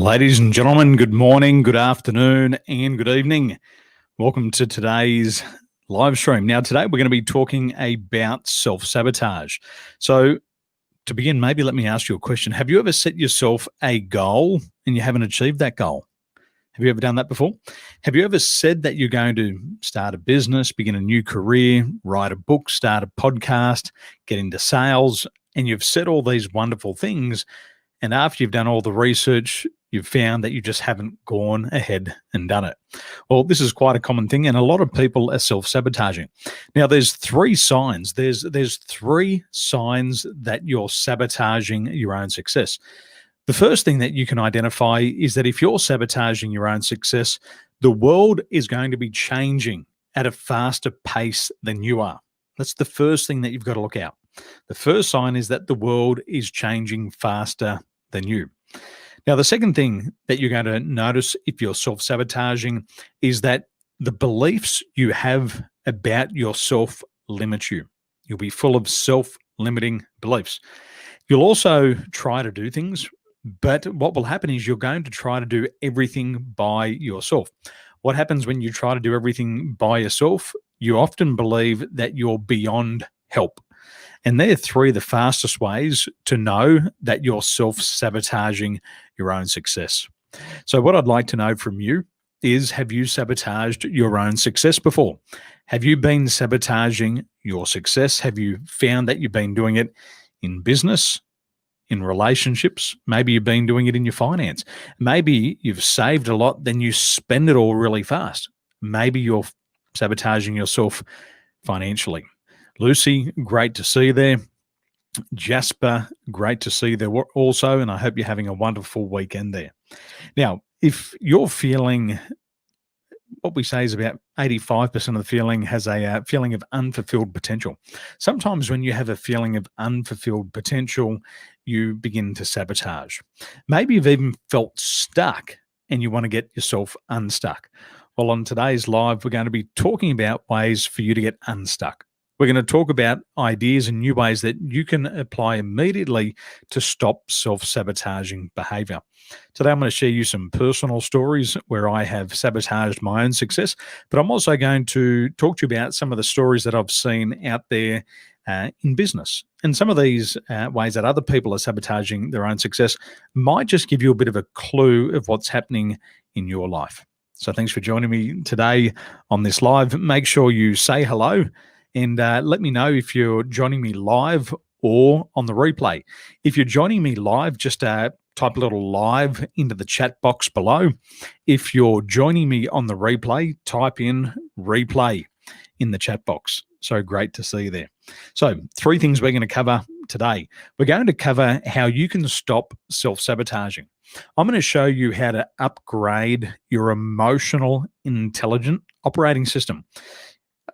Ladies and gentlemen, good morning, good afternoon, and good evening. Welcome to today's live stream. Now, today we're going to be talking about self-sabotage. So, to begin, maybe let me ask you a question. Have you ever set yourself a goal and you haven't achieved that goal? Have you ever done that before? Have you ever said that you're going to start a business, begin a new career, write a book, start a podcast, get into sales, and you've said all these wonderful things, and after you've done all the research, you've found that you just haven't gone ahead and done it? Well, this is quite a common thing, and a lot of people are self-sabotaging. Now, there's three signs. There's three signs that you're sabotaging your own success. The first thing that you can identify is that if you're sabotaging your own success, the world is going to be changing at a faster pace than you are. That's the first thing that you've got to look out. The first sign is that the world is changing faster than you. Now, the second thing that you're going to notice if you're self-sabotaging is that the beliefs you have about yourself limit you. You'll be full of self-limiting beliefs. You'll also try to do things, but what will happen is you're going to try to do everything by yourself. What happens when you try to do everything by yourself? You often believe that you're beyond help. And they're three of the fastest ways to know that you're self-sabotaging your own success. So what I'd like to know from you is, have you sabotaged your own success before? Have you been sabotaging your success? Have you found that you've been doing it in business, in relationships? Maybe you've been doing it in your finance. Maybe you've saved a lot, then you spend it all really fast. Maybe you're sabotaging yourself financially. Lucy, great to see you there. Jasper, great to see you there also, and I hope you're having a wonderful weekend there. Now, if you're feeling, what we say is about 85% of the feeling has a feeling of unfulfilled potential. Sometimes when you have a feeling of unfulfilled potential, you begin to sabotage. Maybe you've even felt stuck and you want to get yourself unstuck. Well, on today's live, we're going to be talking about ways for you to get unstuck. We're going to talk about ideas and new ways that you can apply immediately to stop self-sabotaging behavior. Today, I'm going to share you some personal stories where I have sabotaged my own success, but I'm also going to talk to you about some of the stories that I've seen out there in business. And some of these ways that other people are sabotaging their own success might just give you a bit of a clue of what's happening in your life. So thanks for joining me today on this live. Make sure you say hello. And let me know if you're joining me live or on the replay. If you're joining me live, just type a little live into the chat box below. If you're joining me on the replay, type in replay in the chat box. So great to see you there. So three things we're going to cover today. We're going to cover how you can stop self-sabotaging. I'm going to show you how to upgrade your emotional intelligent operating system.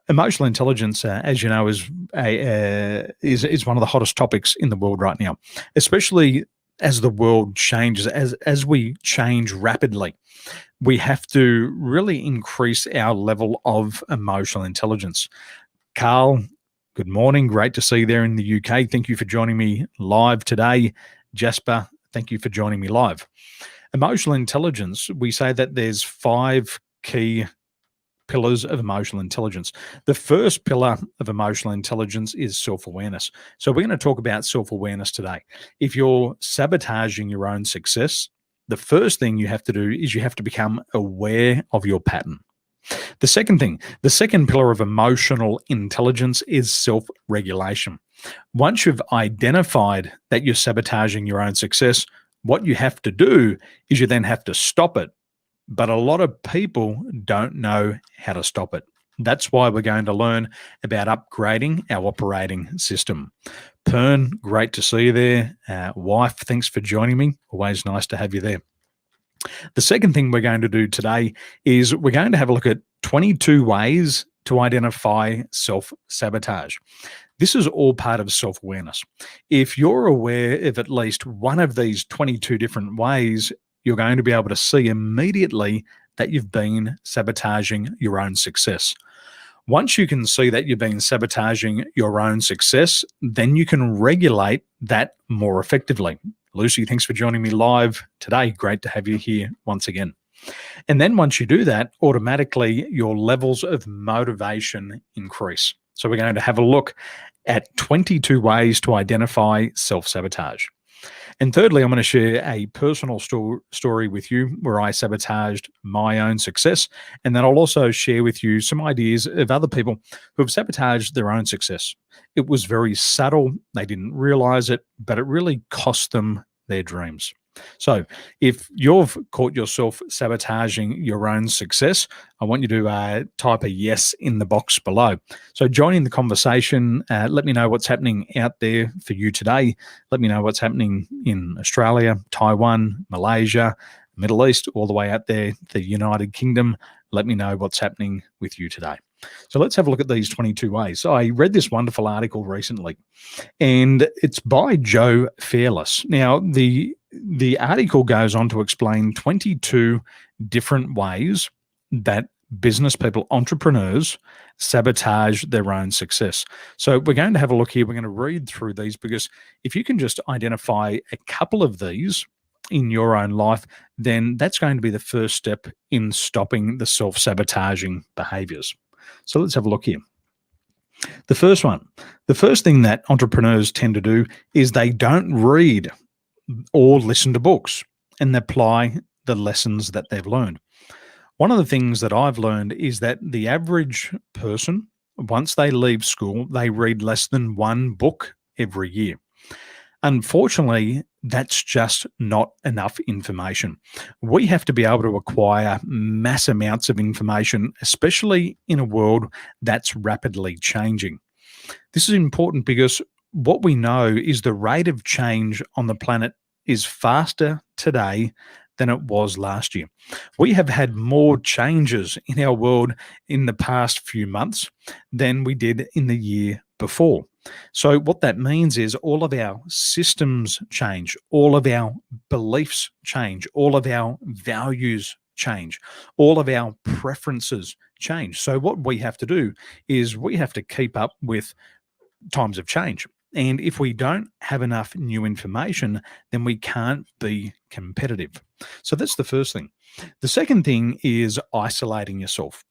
Emotional intelligence, as you know, is one of the hottest topics in the world right now, especially as the world changes, as we change rapidly. We have to really increase our level of emotional intelligence. Carl, good morning. Great to see you there in the UK. Thank you for joining me live today. Jasper, thank you for joining me live. Emotional intelligence, we say that there's 5 key pillars of emotional intelligence. The first pillar of emotional intelligence is self-awareness. So we're going to talk about self-awareness today. If you're sabotaging your own success, the first thing you have to do is you have to become aware of your pattern. The second pillar of emotional intelligence is self-regulation. Once you've identified that you're sabotaging your own success, what you have to do is you then have to stop it. But a lot of people don't know how to stop it. That's why we're going to learn about upgrading our operating system. Pern, great to see you there. Wife, thanks for joining me. Always nice to have you there. The second thing we're going to do today is we're going to have a look at 22 ways to identify self-sabotage. This is all part of self-awareness. If you're aware of at least one of these 22 different ways, you're going to be able to see immediately that you've been sabotaging your own success. Once you can see that you've been sabotaging your own success, then you can regulate that more effectively. Lucy, thanks for joining me live today. Great to have you here once again. And then once you do that, automatically your levels of motivation increase. So we're going to have a look at 22 ways to identify self-sabotage. And thirdly, I'm going to share a personal story with you where I sabotaged my own success. And then I'll also share with you some ideas of other people who have sabotaged their own success. It was very subtle. They didn't realize it, but it really cost them their dreams. So if you've caught yourself sabotaging your own success, I want you to type a yes in the box below. So join in the conversation. Let me know what's happening out there for you today. Let me know what's happening in Australia, Taiwan, Malaysia, Middle East, all the way out there, the United Kingdom. Let me know what's happening with you today. So let's have a look at these 22 ways. So I read this wonderful article recently, and it's by Joe Fairless. Now, the article goes on to explain 22 different ways that business people, entrepreneurs, sabotage their own success. So we're going to have a look here. We're going to read through these, because if you can just identify a couple of these in your own life, then that's going to be the first step in stopping the self-sabotaging behaviors. So let's have a look here. The first thing that entrepreneurs tend to do is they don't read or listen to books and apply the lessons that they've learned. One of the things that I've learned is that the average person, once they leave school, they read less than one book every year. Unfortunately, that's just not enough information. We have to be able to acquire mass amounts of information, especially in a world that's rapidly changing. This is important because what we know is the rate of change on the planet is faster today than it was last year. We have had more changes in our world in the past few months than we did in the year before. So what that means is all of our systems change, all of our beliefs change, all of our values change, all of our preferences change. So what we have to do is we have to keep up with times of change. And if we don't have enough new information, then we can't be competitive. So that's the first thing. The second thing is isolating yourself.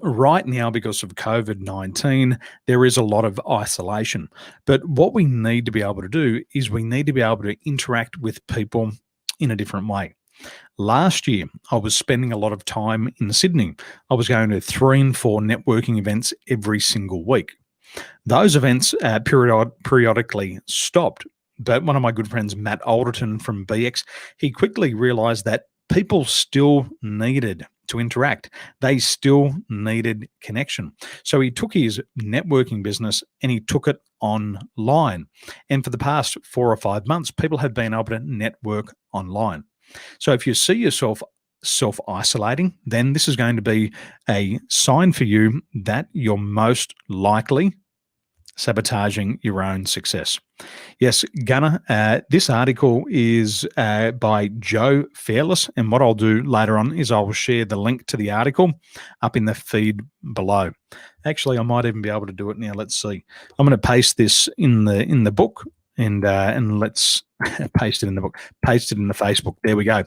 Right now, because of COVID-19, there is a lot of isolation. But what we need to be able to do is we need to be able to interact with people in a different way. Last year, I was spending a lot of time in Sydney. I was going to 3 and 4 networking events every single week. Those events periodically stopped. But one of my good friends, Matt Alderton from BX, he quickly realized that people still needed to interact. They still needed connection. So he took his networking business and he took it online. And for the past 4 or 5 months, people have been able to network online. So if you see yourself self-isolating, then this is going to be a sign for you that you're most likely sabotaging your own success. Yes, Gunnar, this article is by Joe Fairless, and what I'll do later on is I will share the link to the article up in the feed below. Actually, I might even be able to do it now. Let's see. I'm going to paste this in the book, and let's paste it in the book. Paste it in the Facebook. There we go.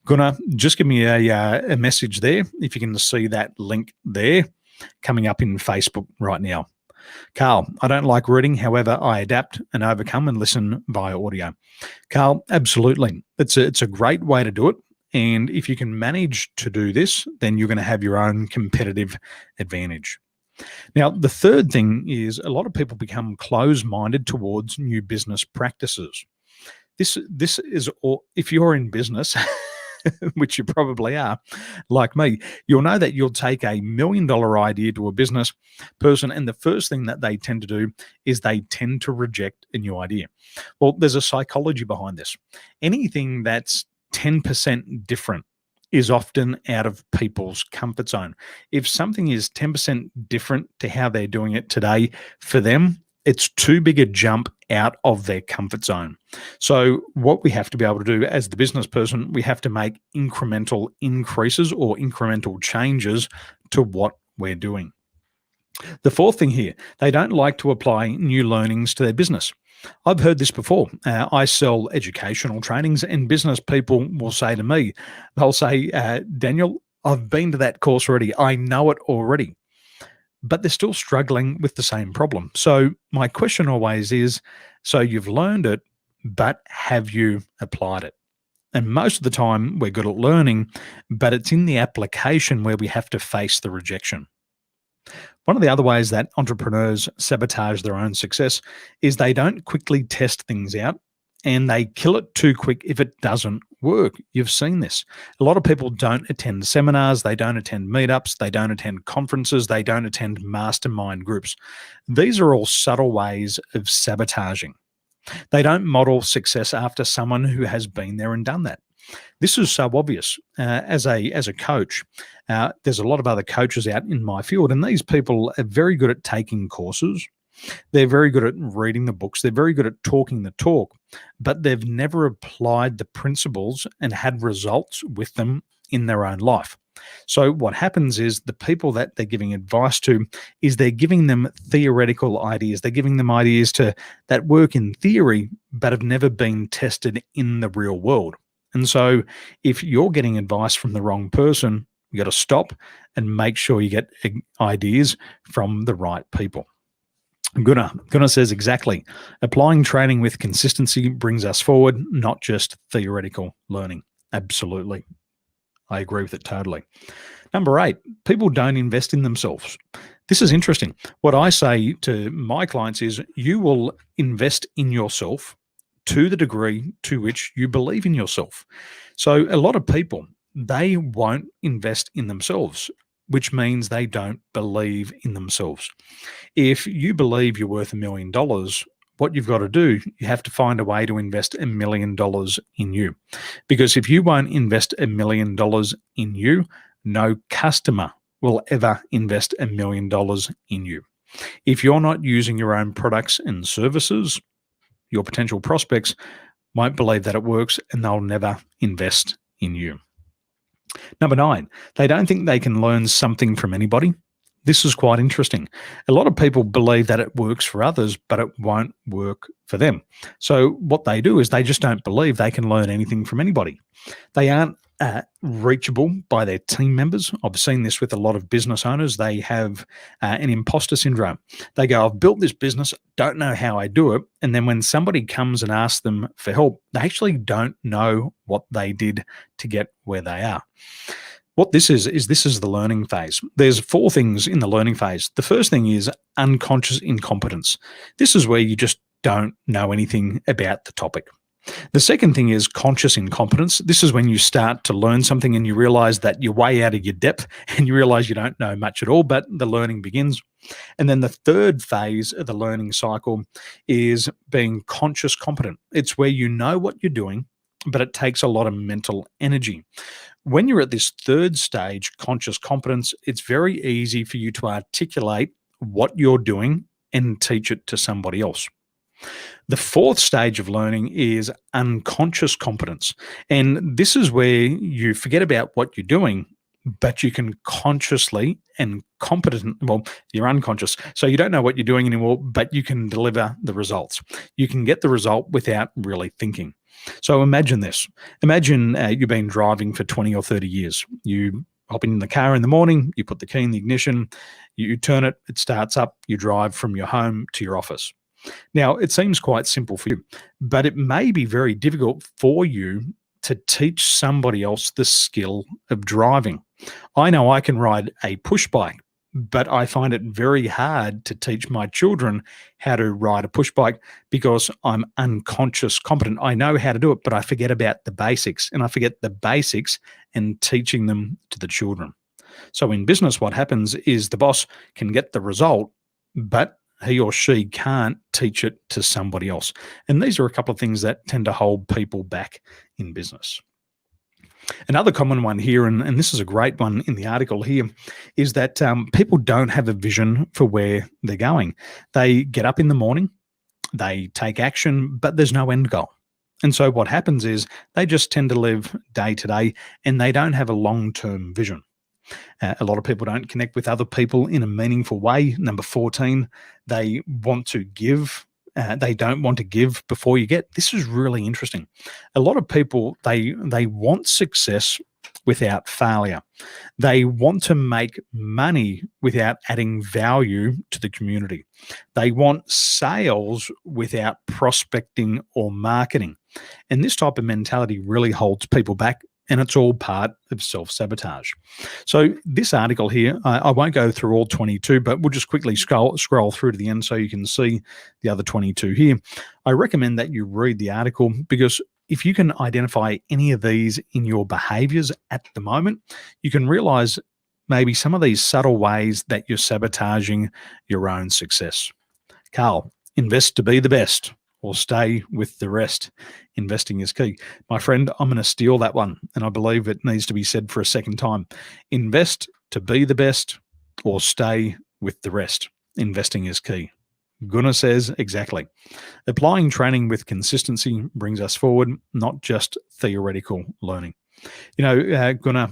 Gunnar, just give me a message there if you can see that link there coming up in Facebook right now. Carl, I don't like reading. However, I adapt and overcome and listen via audio. Carl, absolutely. It's a great way to do it. And if you can manage to do this, then you're going to have your own competitive advantage. Now, the third thing is a lot of people become closed-minded towards new business practices. This is, or if you're in business, which you probably are, like me, you'll know that you'll take a $1 million idea to a business person, and the first thing that they tend to do is they tend to reject a new idea. Well, there's a psychology behind this. Anything that's 10% different is often out of people's comfort zone. If something is 10% different to how they're doing it today, for them, it's too big a jump out of their comfort zone. So what we have to be able to do as the business person, we have to make incremental increases or incremental changes to what we're doing. The fourth thing here, they don't like to apply new learnings to their business. I've heard this before. I sell educational trainings, and business people will say to me, they'll say, Daniel, I've been to that course already. I know it already, but they're still struggling with the same problem. So my question always is, so you've learned it, but have you applied it? And most of the time we're good at learning, but it's in the application where we have to face the rejection. One of the other ways that entrepreneurs sabotage their own success is they don't quickly test things out and they kill it too quick if it doesn't work. You've seen this. A lot of people don't attend seminars, they don't attend meetups, they don't attend conferences, they don't attend mastermind groups. These are all subtle ways of sabotaging. They don't model success after someone who has been there and done that. This is so obvious. As a coach, there's a lot of other coaches out in my field, and these people are very good at taking courses. They're very good at reading the books. They're very good at talking the talk, but they've never applied the principles and had results with them in their own life. So what happens is the people that they're giving advice to is they're giving them theoretical ideas. They're giving them ideas that work in theory, but have never been tested in the real world. And so if you're getting advice from the wrong person, you got to stop and make sure you get ideas from the right people. Gunnar says exactly. Applying training with consistency brings us forward, not just theoretical learning. Absolutely. I agree with it totally. Number 8, people don't invest in themselves. This is interesting. What I say to my clients is you will invest in yourself to the degree to which you believe in yourself. So a lot of people, they won't invest in themselves, which means they don't believe in themselves. If you believe you're worth $1 million, what you've got to do, you have to find a way to invest $1 million in you. Because if you won't invest $1 million in you, no customer will ever invest $1 million in you. If you're not using your own products and services, your potential prospects won't believe that it works and they'll never invest in you. Number 9, they don't think they can learn something from anybody. This is quite interesting. A lot of people believe that it works for others, but it won't work for them. So what they do is they just don't believe they can learn anything from anybody. They aren't reachable by their team members. I've seen this with a lot of business owners. They have an imposter syndrome. They go, I've built this business, don't know how I do it. And then when somebody comes and asks them for help, they actually don't know what they did to get where they are. What this is the learning phase. There's 4 things in the learning phase. The first thing is unconscious incompetence. This is where you just don't know anything about the topic. The second thing is conscious incompetence. This is when you start to learn something and you realize that you're way out of your depth and you realize you don't know much at all, but the learning begins. And then the third phase of the learning cycle is being conscious competent. It's where you know what you're doing, but it takes a lot of mental energy. When you're at this third stage, conscious competence, it's very easy for you to articulate what you're doing and teach it to somebody else. The fourth stage of learning is unconscious competence. And this is where you forget about what you're doing, but you can consciously and you're unconscious. So you don't know what you're doing anymore, but you can deliver the results. You can get the result without really thinking. So imagine this. Imagine you've been driving for 20 or 30 years. You hop in the car in the morning, you put the key in the ignition, you turn it, it starts up, you drive from your home to your office. Now, it seems quite simple for you, but it may be very difficult for you to teach somebody else the skill of driving. I know I can ride a push bike, but I find it very hard to teach my children how to ride a push bike because I'm unconscious competent. I know how to do it, but I forget about the basics, and I forget the basics and teaching them to the children. So in business, what happens is the boss can get the result, but he or she can't teach it to somebody else. And these are a couple of things that tend to hold people back in business. Another common one here, and this is a great one in the article here, is that people don't have a vision for where they're going. They get up in the morning, they take action, but there's no end goal. And so what happens is they just tend to live day to day and they don't have a long-term vision. A lot of people don't connect with other people in a meaningful way. Number 14, they want to give They don't want to give before you get. This is really interesting. A lot of people, they want success without failure. They want to make money without adding value to the community. They want sales without prospecting or marketing. And this type of mentality really holds people back, and it's all part of self sabotage. So, this article here, I won't go through all 22, but we'll just quickly scroll through to the end so you can see the other 22 here. I recommend that you read the article because if you can identify any of these in your behaviors at the moment, you can realize maybe some of these subtle ways that you're sabotaging your own success. Carl, invest to be the best or stay with the rest. Investing is key. My friend, I'm going to steal that one, and I believe it needs to be said for a second time. Invest to be the best or stay with the rest. Investing is key. Gunnar says exactly. Applying training with consistency brings us forward, not just theoretical learning. Gunnar,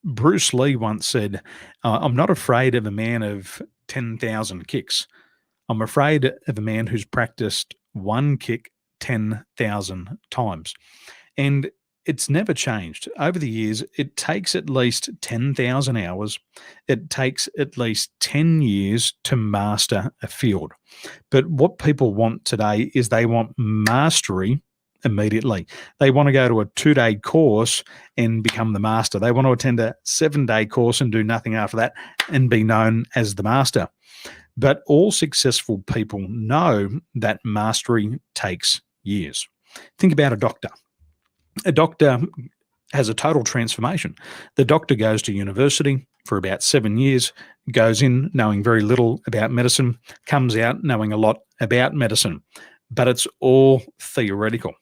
Bruce Lee once said, I'm not afraid of a man of 10,000 kicks. I'm afraid of a man who's practiced one kick 10,000 times. And it's never changed. Over the years, it takes at least 10,000 hours. It takes at least 10 years to master a field. But what people want today is they want mastery immediately. They want to go to a 2-day course and become the master. They want to attend a 7-day course and do nothing after that and be known as the master. But all successful people know that mastery takes years. Think about a doctor. A doctor has a total transformation. The doctor goes to university for about 7 years, goes in knowing very little about medicine, comes out knowing a lot about medicine, but it's all theoretical.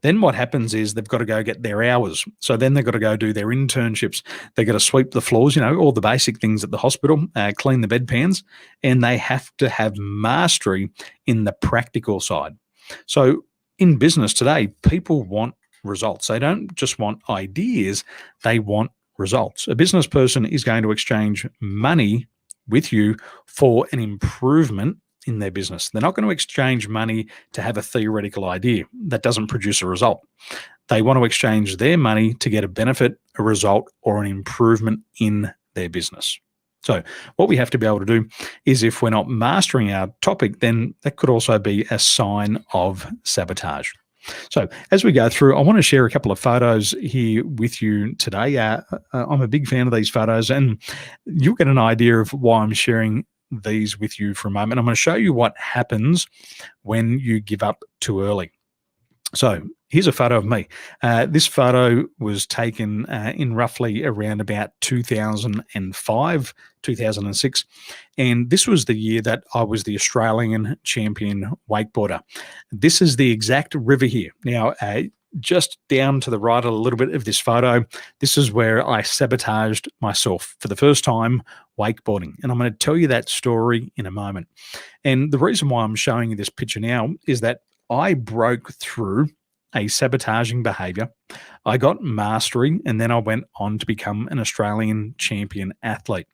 Then what happens is they've got to go get their hours. So then they've got to go do their internships. They've got to sweep the floors, all the basic things at the hospital, clean the bedpans, and they have to have mastery in the practical side. So in business today, people want results. They don't just want ideas, they want results. A business person is going to exchange money with you for an improvement in their business. They're not going to exchange money to have a theoretical idea that doesn't produce a result. They want to exchange their money to get a benefit, a result, or an improvement in their business. So what we have to be able to do is, if we're not mastering our topic, then that could also be a sign of sabotage. So as we go through, I want to share a couple of photos here with you today. I'm a big fan of these photos, and you'll get an idea of why I'm sharing these with you for a moment. I'm going to show you what happens when you give up too early. So here's a photo of me. This photo was taken in roughly around about 2005, 2006. And this was the year that I was the Australian champion wakeboarder. This is the exact river here. Now, just down to the right a little bit of this photo, this is where I sabotaged myself for the first time wakeboarding. And I'm going to tell you that story in a moment. And the reason why I'm showing you this picture now is that I broke through a sabotaging behavior. I got mastery, and then I went on to become an Australian champion athlete.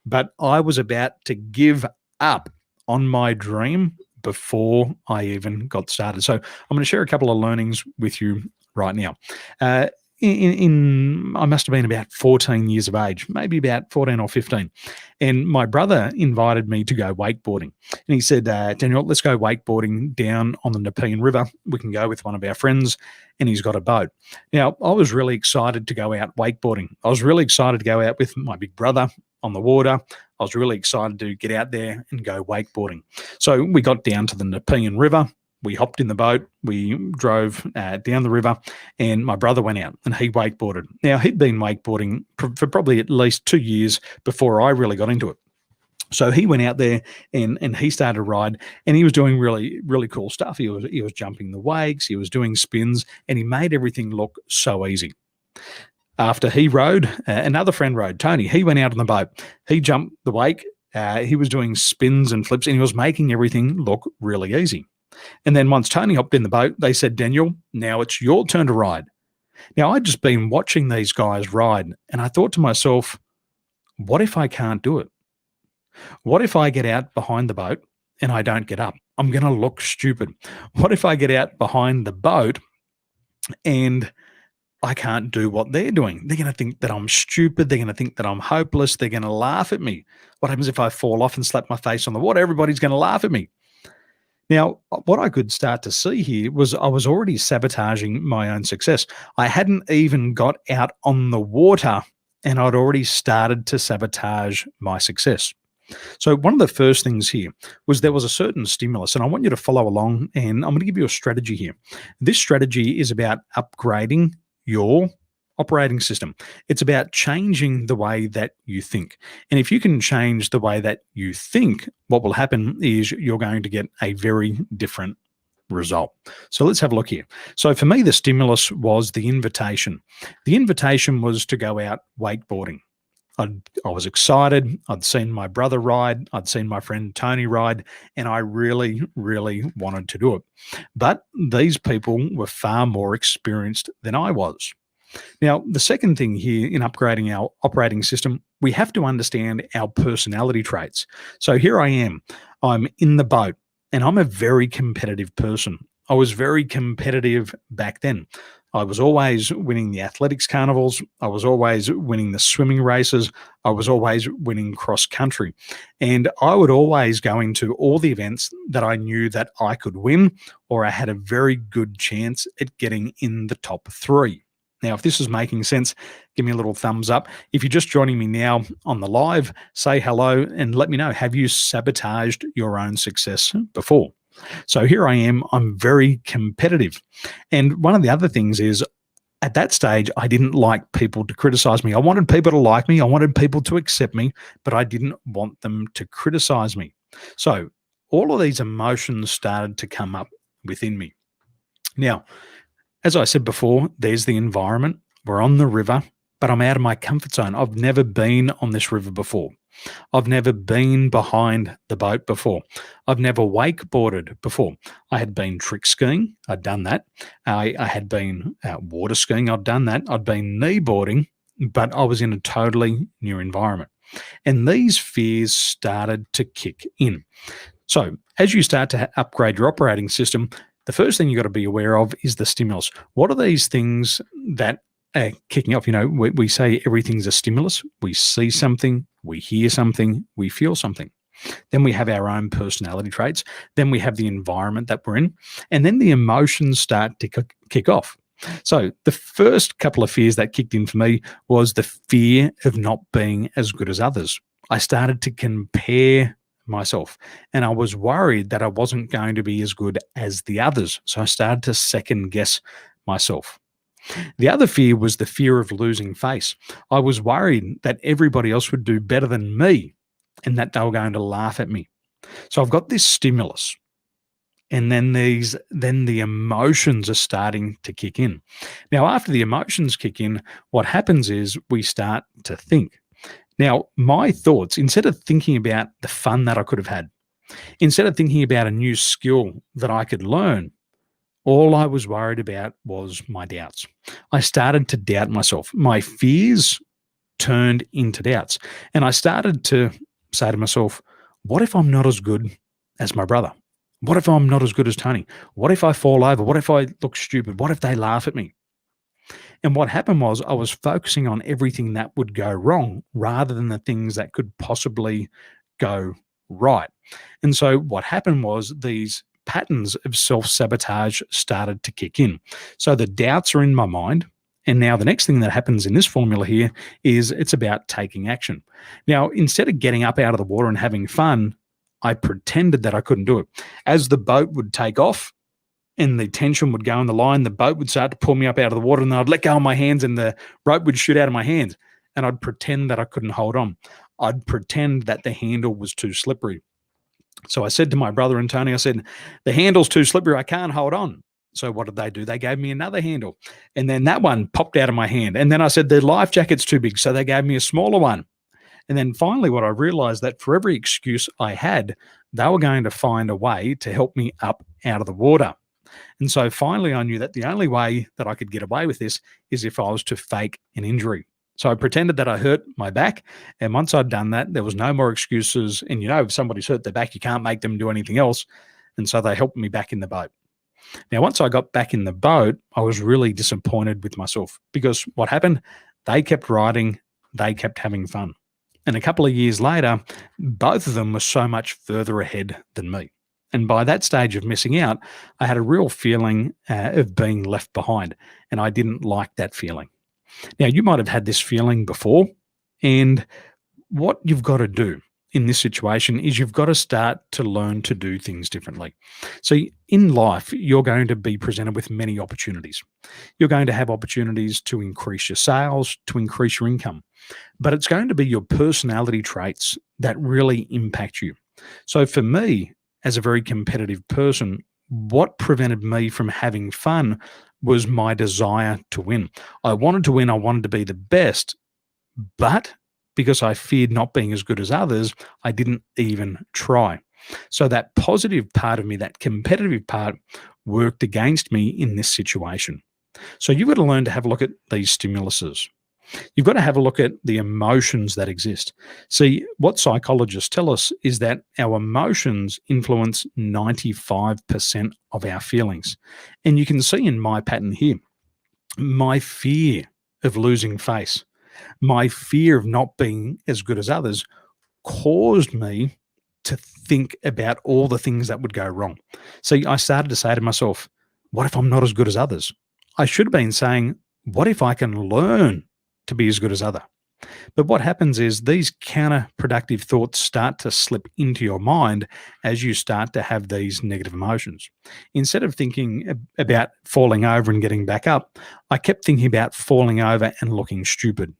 But I was about to give up on my dream before I even got started. So I'm going to share a couple of learnings with you right now. I must have been about 14 years of age, maybe about 14 or 15. And my brother invited me to go wakeboarding. And he said, Daniel, let's go wakeboarding down on the Nepean River. We can go with one of our friends, and he's got a boat. Now, I was really excited to go out wakeboarding. I was really excited to go out with my big brother on the water. I was really excited to get out there and go wakeboarding. So we got down to the Nepean River. We hopped in the boat, we drove down the river, and my brother went out and he wakeboarded. Now, he'd been wakeboarding for probably at least 2 years before I really got into it. So he went out there and he started to ride, and he was doing really, really cool stuff. He was jumping the wakes, he was doing spins, and he made everything look so easy. After he rode, another friend rode, Tony. He went out on the boat. He jumped the wake. He was doing spins and flips, and he was making everything look really easy. And then once Tony hopped in the boat, they said, Daniel, now it's your turn to ride. Now, I'd just been watching these guys ride, and I thought to myself, what if I can't do it? What if I get out behind the boat and I don't get up? I'm going to look stupid. What if I get out behind the boat and I can't do what they're doing? They're going to think that I'm stupid. They're going to think that I'm hopeless. They're going to laugh at me. What happens if I fall off and slap my face on the water? Everybody's going to laugh at me. Now, what I could start to see here was I was already sabotaging my own success. I hadn't even got out on the water and I'd already started to sabotage my success. So, one of the first things here was there was a certain stimulus, and I want you to follow along, and I'm going to give you a strategy here. This strategy is about upgrading your operating system. It's about changing the way that you think. And if you can change the way that you think, what will happen is you're going to get a very different result. So let's have a look here. So for me, the stimulus was the invitation. The invitation was to go out wakeboarding. I was excited. I'd seen my brother ride. I'd seen my friend Tony ride, and I really, really wanted to do it. But these people were far more experienced than I was. Now, the second thing here in upgrading our operating system, we have to understand our personality traits. So here I am. I'm in the boat, and I'm a very competitive person. I was very competitive back then. I was always winning the athletics carnivals. I was always winning the swimming races. I was always winning cross country. And I would always go into all the events that I knew that I could win, or I had a very good chance at getting in the top 3. Now, if this is making sense, give me a little thumbs up. If you're just joining me now on the live, say hello and let me know. Have you sabotaged your own success before? So here I am. I'm very competitive. And one of the other things is at that stage, I didn't like people to criticize me. I wanted people to like me. I wanted people to accept me, but I didn't want them to criticize me. So all of these emotions started to come up within me. Now, as I said before, there's the environment. We're on the river, but I'm out of my comfort zone. I've never been on this river before. I've never been behind the boat before. I've never wakeboarded before. I had been trick skiing. I'd done that. I had been water skiing. I'd done that. I'd been kneeboarding, but I was in a totally new environment. And these fears started to kick in. So as you start to upgrade your operating system, the first thing you've got to be aware of is the stimulus. What are these things that are kicking off? You know, we say everything's a stimulus. We see something, we hear something, we feel something. Then we have our own personality traits. Then we have the environment that we're in. And then the emotions start to kick off. So the first couple of fears that kicked in for me was the fear of not being as good as others. I started to compare myself, and I was worried that I wasn't going to be as good as the others. So I started to second guess myself. The other fear was the fear of losing face. I was worried that everybody else would do better than me and that they were going to laugh at me. So I've got this stimulus, and then the emotions are starting to kick in. Now, after the emotions kick in, what happens is we start to think. Now, my thoughts, instead of thinking about the fun that I could have had, instead of thinking about a new skill that I could learn, all I was worried about was my doubts. I started to doubt myself. My fears turned into doubts. And I started to say to myself, what if I'm not as good as my brother? What if I'm not as good as Tony? What if I fall over? What if I look stupid? What if they laugh at me? And what happened was I was focusing on everything that would go wrong rather than the things that could possibly go right. And so what happened was these patterns of self-sabotage started to kick in. So the doubts are in my mind. And now the next thing that happens in this formula here is it's about taking action. Now, instead of getting up out of the water and having fun, I pretended that I couldn't do it. As the boat would take off, and the tension would go in the line, the boat would start to pull me up out of the water, and then I'd let go of my hands and the rope would shoot out of my hands, and I'd pretend that I couldn't hold on. I'd pretend that the handle was too slippery. So I said to my brother and Tony, I said, the handle's too slippery, I can't hold on. So what did they do? They gave me another handle, and then that one popped out of my hand. And then I said, the life jacket's too big, so they gave me a smaller one. And then finally what I realized that for every excuse I had, they were going to find a way to help me up out of the water. And so finally I knew that the only way that I could get away with this is if I was to fake an injury. So I pretended that I hurt my back. And once I'd done that, there was no more excuses. And if somebody's hurt their back, you can't make them do anything else. And so they helped me back in the boat. Now, once I got back in the boat, I was really disappointed with myself because what happened? They kept riding, they kept having fun. And a couple of years later, both of them were so much further ahead than me. And by that stage of missing out, I had a real feeling of being left behind. And I didn't like that feeling. Now, you might have had this feeling before. And what you've got to do in this situation is you've got to start to learn to do things differently. So, in life, you're going to be presented with many opportunities. You're going to have opportunities to increase your sales, to increase your income, but it's going to be your personality traits that really impact you. So, for me, as a very competitive person, what prevented me from having fun was my desire to win. I wanted to win, I wanted to be the best, but because I feared not being as good as others, I didn't even try. So that positive part of me, that competitive part, worked against me in this situation. So you've got to learn to have a look at these stimuluses. You've got to have a look at the emotions that exist. See, what psychologists tell us is that our emotions influence 95% of our feelings. And you can see in my pattern here, my fear of losing face, my fear of not being as good as others caused me to think about all the things that would go wrong. So I started to say to myself, what if I'm not as good as others? I should have been saying, what if I can learn to be as good as other? But what happens is these counterproductive thoughts start to slip into your mind as you start to have these negative emotions. Instead of thinking about falling over and getting back up, I kept thinking about falling over and looking stupid.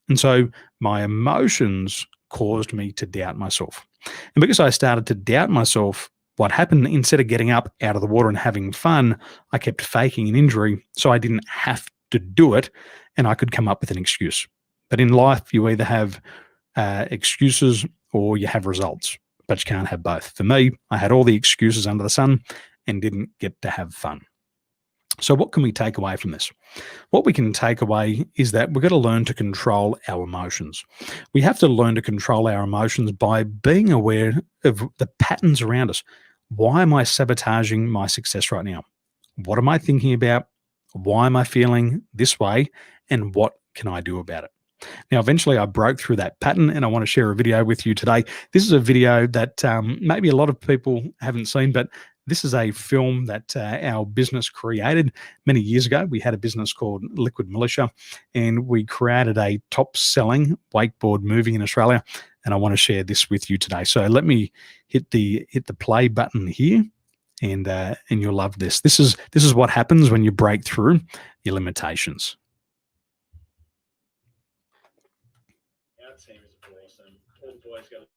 And so my emotions caused me to doubt myself. And because I started to doubt myself, what happened instead of getting up out of the water and having fun, I kept faking an injury so I didn't have to do it and I could come up with an excuse. But in life, you either have excuses or you have results, but you can't have both. For me, I had all the excuses under the sun and didn't get to have fun. So, what can we take away from this? What we can take away is that we've got to learn to control our emotions. We have to learn to control our emotions by being aware of the patterns around us. Why am I sabotaging my success right now? What am I thinking about? Why am I feeling this way? And what can I do about it? Now, eventually, I broke through that pattern and I want to share a video with you today. This is a video that maybe a lot of people haven't seen, but this is a film that our business created many years ago. We had a business called Liquid Militia, and we created a top-selling wakeboard movie in Australia. And I want to share this with you today. So let me hit the play button here, and you'll love this. This is what happens when you break through your limitations. Our team is awesome. All the boys got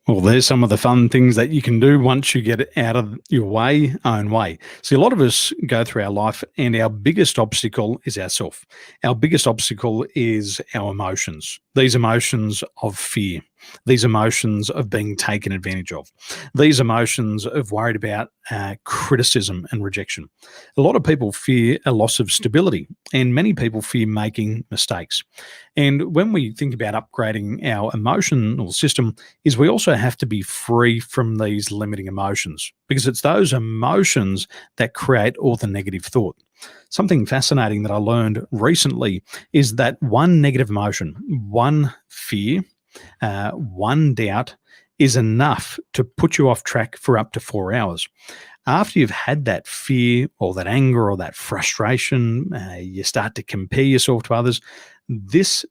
Well, there's some of the fun things that you can do once you get out of your own way. See, a lot of us go through our life, and our biggest obstacle is ourself. Our biggest obstacle is our emotions. These emotions of fear, these emotions of being taken advantage of, these emotions of worried about criticism and rejection. A lot of people fear a loss of stability, and many people fear making mistakes. And when we think about upgrading our emotional system, is we also have to be free from these limiting emotions, because it's those emotions that create all the negative thought. Something fascinating that I learned recently is that one negative emotion, one fear, one doubt is enough to put you off track for up to 4 hours. After you've had that fear or that anger or that frustration, you start to compare yourself to others. This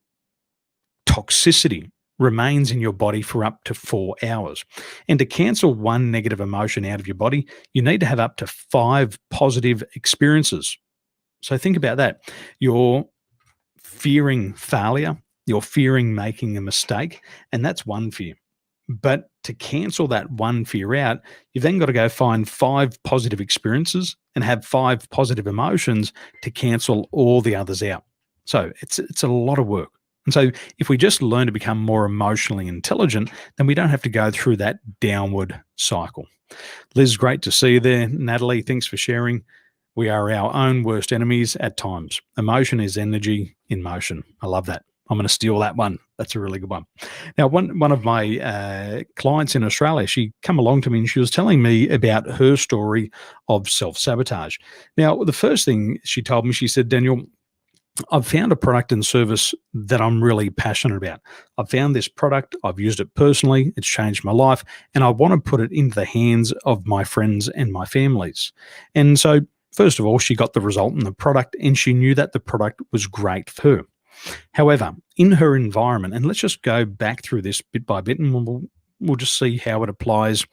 toxicity remains in your body for up to 4 hours. And to cancel one negative emotion out of your body, you need to have up to 5 positive experiences. So think about that. You're fearing failure, you're fearing making a mistake, and that's one fear. But to cancel that one fear out, you've then got to go find 5 positive experiences and have 5 positive emotions to cancel all the others out. So it's a lot of work. And so if we just learn to become more emotionally intelligent, then we don't have to go through that downward cycle. Liz, great to see you there. Natalie, thanks for sharing. We are our own worst enemies at times. Emotion is energy in motion. I love that. I'm going to steal that one. That's a really good one. Now, one of my clients in Australia, she come along to me and she was telling me about her story of self-sabotage. Now, the first thing she told me, she said, Daniel, I've found a product and service that I'm really passionate about. I've found this product, I've used it personally, it's changed my life, and I want to put it into the hands of my friends and my families. And so, first of all, she got the result in the product, and she knew that the product was great for her. However, in her environment, and let's just go back through this bit by bit, and we'll just see how it applies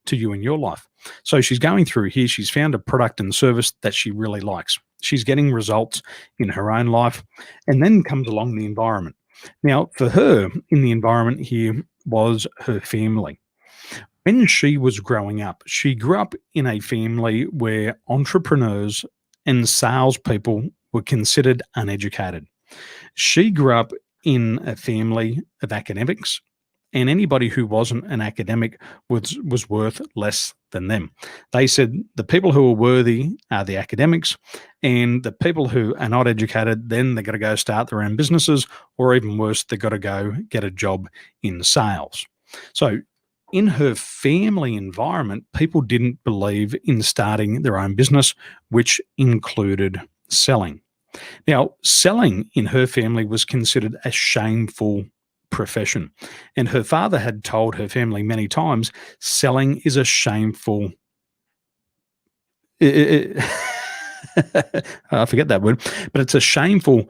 to you in your life. So she's going through here, she's found a product and service that she really likes. She's getting results in her own life, and then comes along the environment. Now, for her, in the environment here was her family. When she was growing up, she grew up in a family where entrepreneurs and salespeople were considered uneducated. She grew up in a family of academics, and anybody who wasn't an academic was worth less than them. They said the people who are worthy are the academics, and the people who are not educated, then they've got to go start their own businesses, or even worse, they've got to go get a job in sales. So in her family environment, people didn't believe in starting their own business, which included selling. Now, selling in her family was considered a shameful profession. And her father had told her family many times, selling is a shameful. I forget that word, but it's a shameful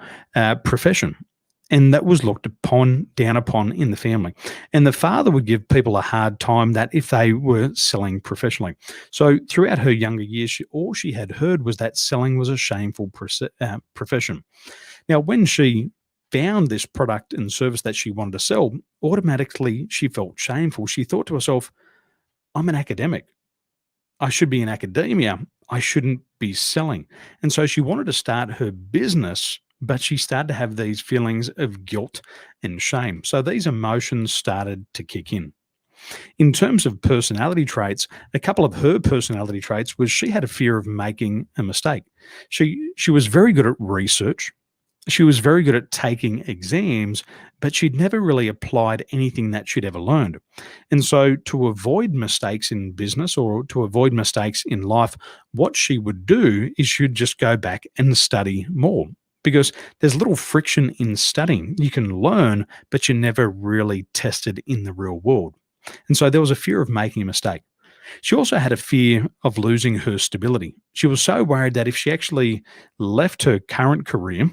profession. And that was looked down upon in the family. And the father would give people a hard time that if they were selling professionally. So throughout her younger years, all she had heard was that selling was a shameful profession. Now, when she found this product and service that she wanted to sell, automatically she felt shameful. She thought to herself, I'm an academic. I should be in academia. I shouldn't be selling. And so she wanted to start her business, but she started to have these feelings of guilt and shame. So these emotions started to kick in. In terms of personality traits, a couple of her personality traits was she had a fear of making a mistake. She was very good at research. She was very good at taking exams, but she'd never really applied anything that she'd ever learned. And so, to avoid mistakes in business or to avoid mistakes in life, what she would do is she'd just go back and study more, because there's little friction in studying. You can learn, but you're never really tested in the real world. And so, there was a fear of making a mistake. She also had a fear of losing her stability. She was so worried that if she actually left her current career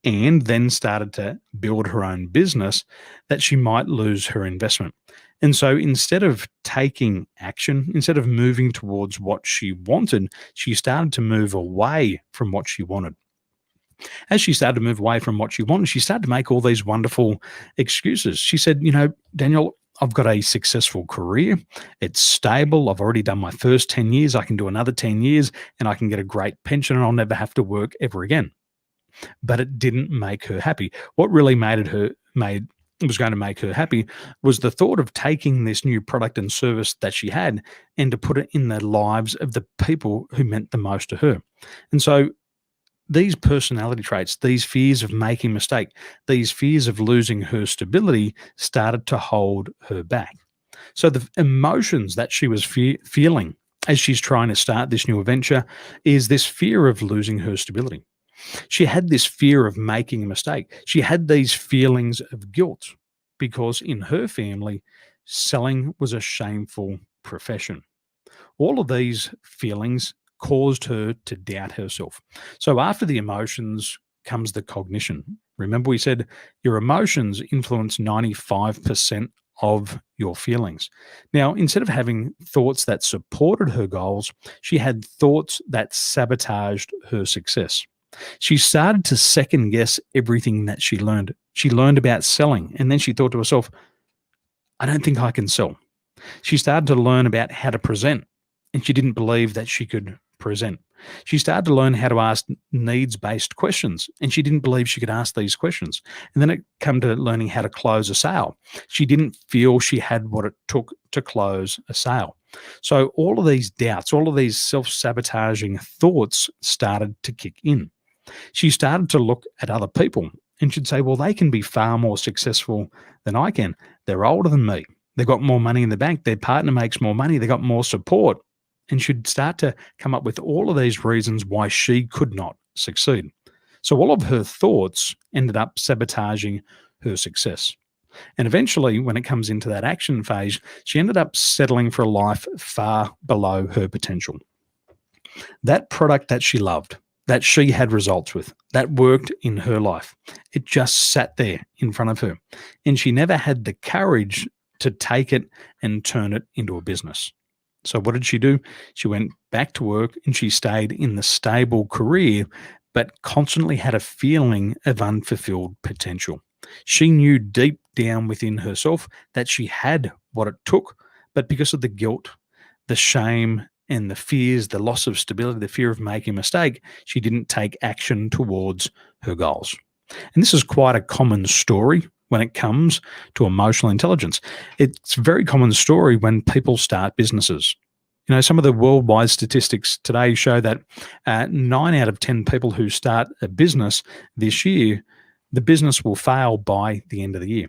and then started to build her own business, that she might lose her investment. And so instead of taking action, instead of moving towards what she wanted, she started to move away from what she wanted. As she started to move away from what she wanted, she started to make all these wonderful excuses. She said, Daniel, I've got a successful career. It's stable. I've already done my first 10 years. I can do another 10 years and I can get a great pension and I'll never have to work ever again. But it didn't make her happy. What really was going to make her happy was the thought of taking this new product and service that she had and to put it in the lives of the people who meant the most to her. And so these personality traits, these fears of making a mistake, these fears of losing her stability started to hold her back. So the emotions that she was feeling as she's trying to start this new adventure is this fear of losing her stability. She had this fear of making a mistake. She had these feelings of guilt because in her family, selling was a shameful profession. All of these feelings caused her to doubt herself. So after the emotions comes the cognition. Remember, we said your emotions influence 95% of your feelings. Now, instead of having thoughts that supported her goals, she had thoughts that sabotaged her success. She started to second guess everything that she learned. She learned about selling, and then she thought to herself, I don't think I can sell. She started to learn about how to present, and she didn't believe that she could present. She started to learn how to ask needs-based questions, and she didn't believe she could ask these questions. And then it came to learning how to close a sale. She didn't feel she had what it took to close a sale. So all of these doubts, all of these self-sabotaging thoughts started to kick in. She started to look at other people and she'd say, well, they can be far more successful than I can. They're older than me. They've got more money in the bank. Their partner makes more money. They got more support. And she'd start to come up with all of these reasons why she could not succeed. So all of her thoughts ended up sabotaging her success. And eventually, when it comes into that action phase, she ended up settling for a life far below her potential. That product that she loved, that she had results with, that worked in her life, it just sat there in front of her. And she never had the courage to take it and turn it into a business. So what did she do? She went back to work and she stayed in the stable career, but constantly had a feeling of unfulfilled potential. She knew deep down within herself that she had what it took, but because of the guilt, the shame, and the fears, the loss of stability, the fear of making a mistake, she didn't take action towards her goals. And this is quite a common story when it comes to emotional intelligence. It's a very common story when people start businesses. You know, some of the worldwide statistics today show that 9 out of 10 people who start a business this year, the business will fail by the end of the year.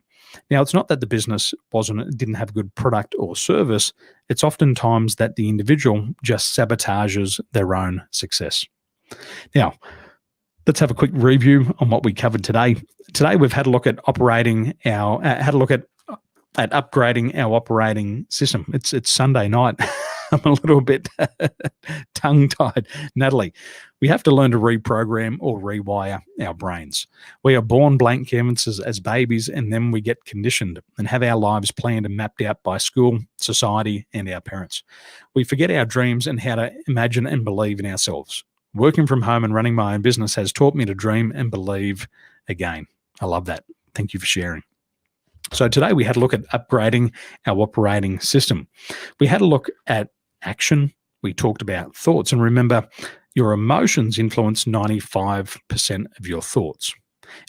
Now, it's not that the business didn't have a good product or service. It's oftentimes that the individual just sabotages their own success. Now, let's have a quick review on what we covered today. Today, we've had a look at upgrading our operating system. It's Sunday night. I'm a little bit tongue-tied. Natalie, we have to learn to reprogram or rewire our brains. We are born blank canvases as babies, and then we get conditioned and have our lives planned and mapped out by school, society, and our parents. We forget our dreams and how to imagine and believe in ourselves. Working from home and running my own business has taught me to dream and believe again. I love that. Thank you for sharing. So today we had a look at upgrading our operating system. We had a look at action. We talked about thoughts. And remember, your emotions influence 95% of your thoughts.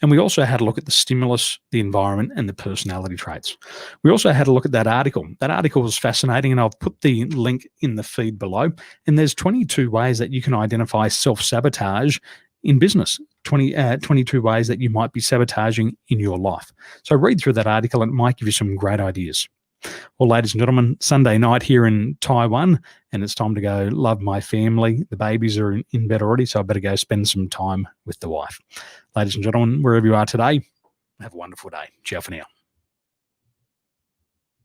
And we also had a look at the stimulus, the environment, and the personality traits. We also had a look at that article. That article was fascinating, and I'll put the link in the feed below. And there's 22 ways that you can identify self-sabotage in business, 22 ways that you might be sabotaging in your life. So read through that article, and it might give you some great ideas. Well, ladies and gentlemen, Sunday night here in Taiwan, and it's time to go love my family. The babies are in bed already, so I better go spend some time with the wife. Ladies and gentlemen, wherever you are today, have a wonderful day. Ciao for now.